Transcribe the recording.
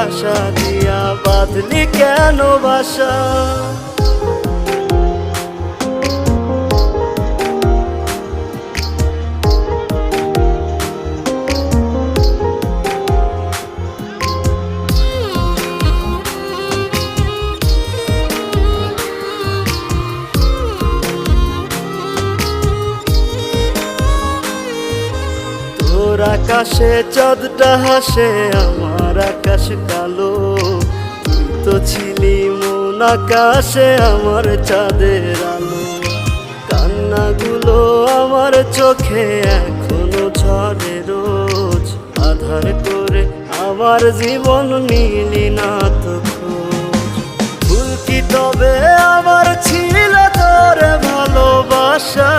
আশা দিয়া বাঁধলি কেন বাসা? তোর আকাশে চাঁদটা হাসে, আমার আকাশ কালো। তুই তো ছিলি মন আকাশে আমার চাঁদের আলো। কান্নাগুলো আমার চোখে এখনো ঝরে রোজ, আধার করে আমার জীবন নিলি না তো খোঁজ। ভুল কি তবে আমার ছিল তোর ভালোবাসা?